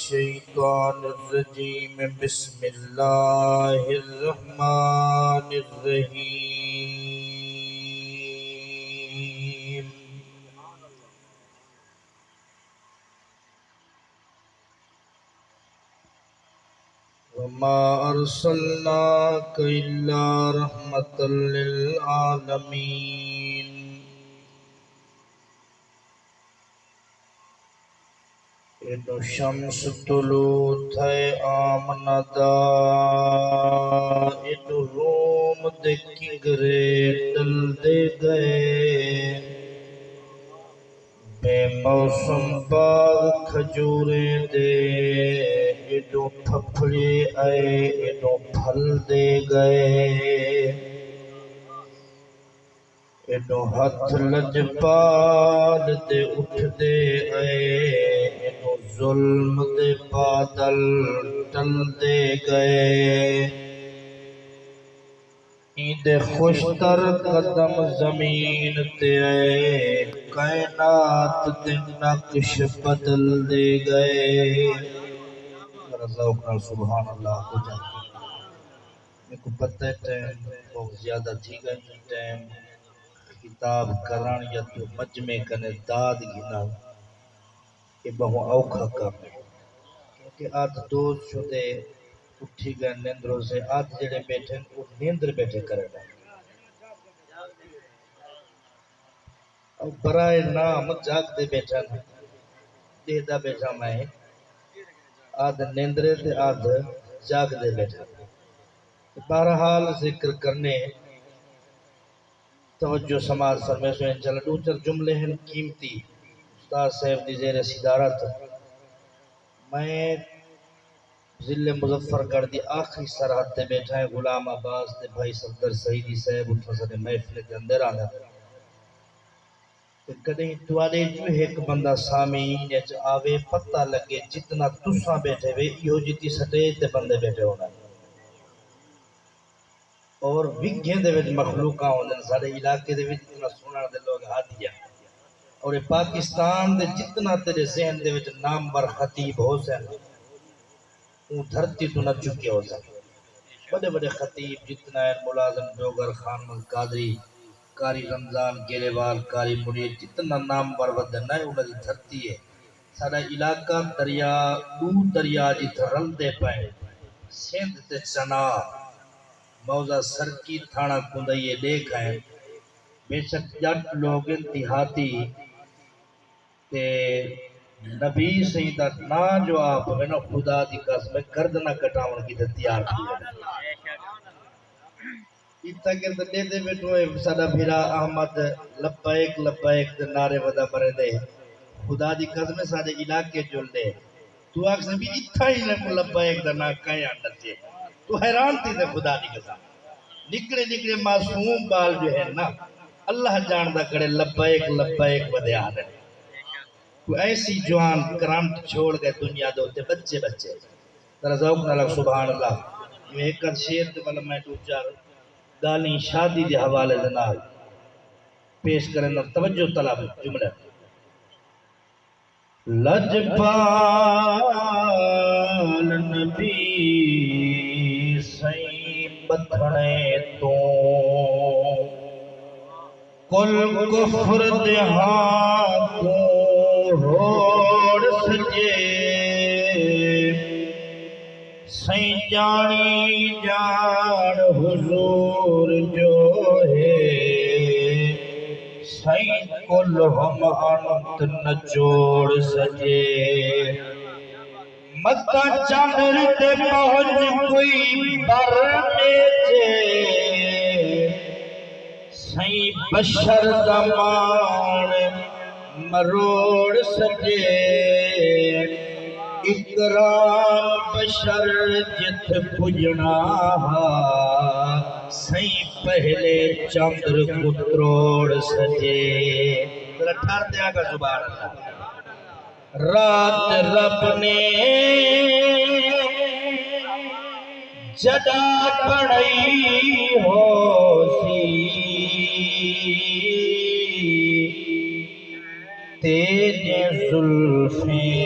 الشيطان الرجيم بسم الله الرحمن الرحيم وما أرسلناك إلا رحمة للعالمين ادو شمس طلوع تھے آمندا ادو روم دے کنگرے ڈل دے گئے بے موسم باغ کھجورے دے ادو پھپھڑے آئے ادو پھل دے گئے ادو ہتھ لجپال دے اٹھ دے آئے ظلم دے بادل ٹل دے گئے ایندے خوشتر قدم زمین تے آئے کائنات دے نقش بدل دے گئے ذوق سبحان اللہ ہو جائے میرے کو پتہ ہے ٹائم بہت زیادہ تھی گئی ٹائم کتاب کران یا تو مجمع کنے داد گھنا یہ بہو اوکھا کام ہے کیونکہ آدھ دوست شدے اٹھی گئے نیندروں سے آدھ جڑے بیٹھے وہ نیندر بیٹھے کرے گا اور برائے نام جاگ دے بیٹھا دیدہ بیٹھا میں آدھ نیندرے تے آدھ جاگ دے بیٹھا بہرحال ذکر کرنے توجہ سماج فرمیش میں چلا دوچر جملے ہیں قیمتی استاد صاحب دی زیر صدارت میں ضلع مظفر گڑھ دی آخری سرحد تے بیٹھا ہے غلام عباس تے بھائی صفدر سعیدی صاحب اٹھا سنے محفل کے اندر آنا کدیں توالے جو ایک بندہ سامعین اچ آوے پتہ لگے جتنا تساں بیٹھے وے یہ جتی سٹیج تے بندے بیٹھے ہونا اور وگھیں دے وچ مخلوقاں ہوندے سارے علاقے دے وچ اتنا سنن دے لوگ ہادیاں اور پاکستان دے جتنا تیرے ذہن دے وچ نامور خطیب ہو سن وہ دھرتی تو نہ چکے ہو سن بڑے بڑے خطیب جتنا ہے ملازم جوگر خان قادری کاری رمضان گیریوال کاری منیر جتنا نامور ودن ہے انہاں دی دھرتی ہے سارا علاقہ دریا جت رل دے پائے سندھ تے چنار موزہ سرکی تھانا کندائیے دیکھ آئے بے شک جٹ لوگ دیہاتی تے نبی سیدہ نا جو آپ میں نا خدا دی قسم گردنہ کٹاون کی تیار کی اتنا کرتا دے دے بیٹھو سادہ بھیرا احمد لبائک لبائک دے نعرے ودا برے دے خدا دی قسم سادے علاقے جل دے تو آگ سے بھی اتھا ہی لبائک دے نا کہیں آنڈر جے تو حیران تھی دے خدا دی قسم نکڑے نکڑے معصوم بال جو ہے نا اللہ جاندہ کرے لبائک لبائک بدے آدھے تو ایسی جوان کرانٹ چھوڑ گئے دنیا دوتے بچے بچے ترہ ذوق نہ لگ سبحان اللہ یہ ایک قد شیر دے والا میں دو چار گالی شادی دے حوالے دنال پیش کریں توجہ طلب جملہ لجپال نبی سائیں بتھڑے تو کل کفر دہاں کو روڑ سجے سائیں جانی جان حضور جو ہے سائیں کل ہم انت نچوڑ سجے مدہ چاندر تے پہنچ کوئی بر میچے سائیں بشر دمان مروڑ سجے اکرام بشر جت پجنا سائیں پہلے چاندر کو تروڑ سجے ذرا ٹھار دیا گا زبان اللہ رات رب نے جدا پڑی ہو سی تیرے زلفیں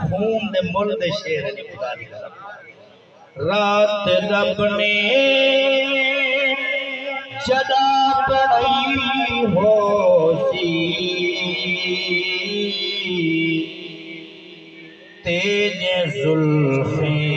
خون دے مل دے شیر نے خدا دی قسم رات رب نے جدا بڑی ہو سی تیج زلفیں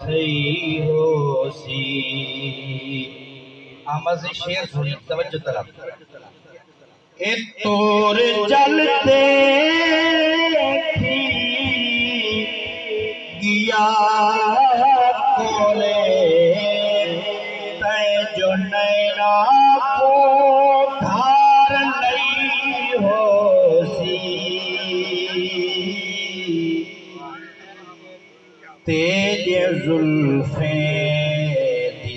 تھئی ہو سی آمد سے شیر سنی توجہ طرف تور چلتے تھی گیا کولے تے جو نینا کو دھار نہیں ہو سی تیج زلفیں دی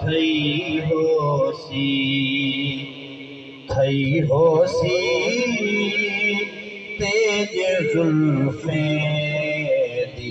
تھئی ہو سی تھئی ہو سی تیج زلفیں دی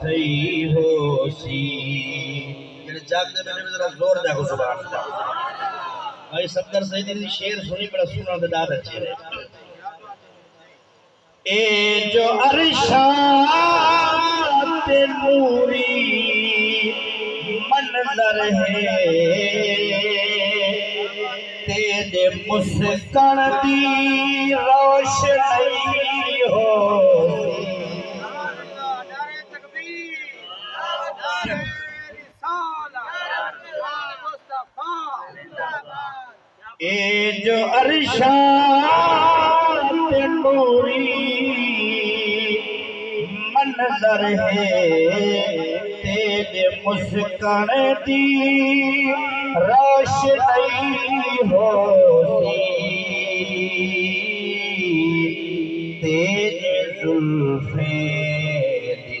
تھئی ہو سی جڑے جاگتے بیٹھے میں ذرا زور جاگو سبحان اللہ بھائی صدر سیدی دی شعر سنی بڑا سنا دے داد اچھے رہے اے جو عرشات نوری منظر ہے تیرے مسکن دی روشنی ہو نعرہ تکبیر نعرہ رسالت مصطفیٰ اے جو عرشات نوری منظر ہے تیرے مسکن دی روشنی ہو سی تیرے زلفیں دی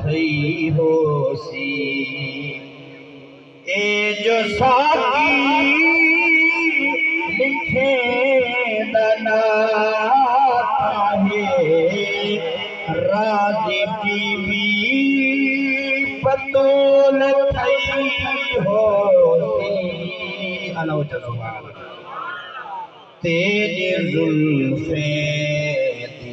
تھئی ہو سی اے جو ساقی لکھے دنا ہے راضی بی بی پتول تھئی ہو سی اللہ سبحان تیرے زلفیں دی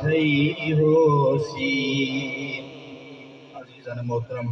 تھئی ہو سی عزیزان محترم